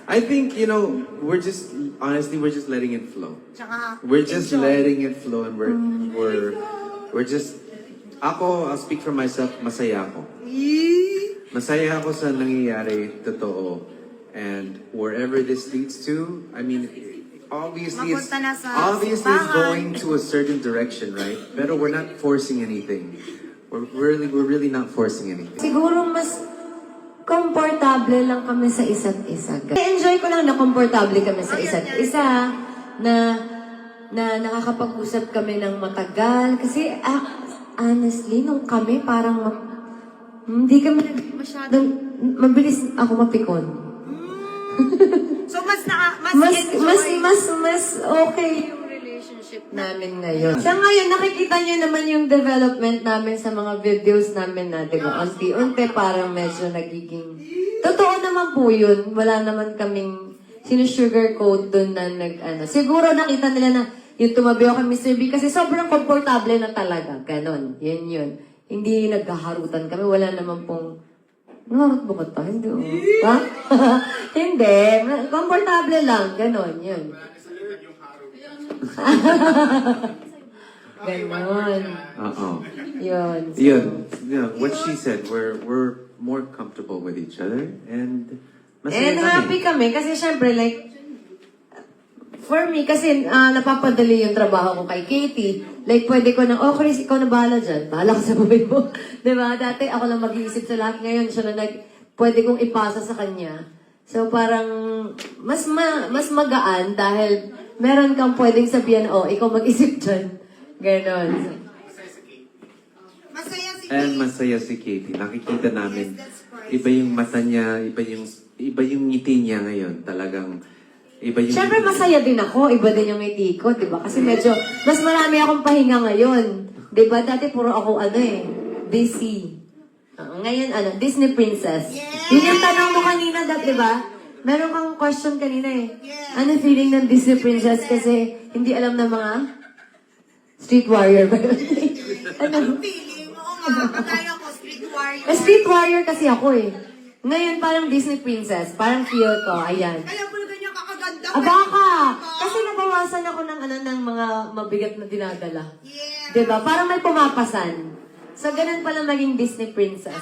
I think, you know, honestly, we're just letting it flow. Tsaka, We're just enjoy. letting it flow and we're just, I'll speak for myself, masaya ako. Masaya ako sa nangyayari, totoo. And wherever this leads to, I mean, obviously it's Mapunta na sa obviously going to a certain direction, right? Pero we're not forcing anything. We're really not forcing anything. Siguro mas komportable lang kami sa isa't isa. Enjoy ko lang na komportable kami sa isa't isa, na nakakapag-usap kami ng matagal. Kasi honestly, nung kami parang hindi kami masyadong mabilis ako mapikon. So, mas okay yung relationship namin ngayon. Sa ngayon, nakikita niyo naman yung development namin sa mga videos namin na, di ba? Unti-unti parang medyo nagiging... Totoo naman po yun. Wala naman kaming sinusugarcoat dun na Siguro nakita nila na yung tumabi ako kay Mr. B kasi sobrang komportable na talaga. Ganon. Yun. Hindi nagkaharutan kami. Wala naman pong... Naharot ba ka? Hindi. Ha? Hindi. Komportable lang. Ganon. Yun. Ganon. Yun. Yun. Yeah, what she said, we're more comfortable with each other and masaya And happy kami kasi syempre like for me kasi napapadali yung trabaho ko kay Katie. Like pwede ko nang, oh Chris, ikaw na bahala dyan. Bahala ka sa buhay mo. Diba? Dati ako lang mag-iisip sa lahat. Ngayon siya na pwede kong ipasa sa kanya. So parang mas magaan dahil meron kang pwedeng sabihan, oh, ikaw mag-isip dyan. Ganon. masaya si And Kate. masaya si Katie. Nakikita namin, Yes, that's right. iba yung mata niya, iba yung ngiti niya ngayon. Talagang, iba yung Siyempre ngiti niya. masaya din ako, iba din yung ngiti ko, di ba? Kasi medyo, mas marami akong pahinga ngayon. Di ba? Dati puro ako busy. Ngayon Disney Princess. Yes! Yun yung tanong mo kanina, di ba? Meron kang question kanina eh. Yes. Ano feeling ng Disney Princess kasi hindi alam ng mga street warrior ba? Ano? Ang feeling, oo nga, kagaya ko, street warrior. Street warrior kasi ako eh. Ngayon parang Disney Princess. Parang feel ko, ayan. Kaya mo na ganyan kakaganda. Baka! Kasi nabawasan ako ng mga mabigat na dinadala. Yeah. Diba? Parang may pumapasan. So, ganun pala maging Disney Princess.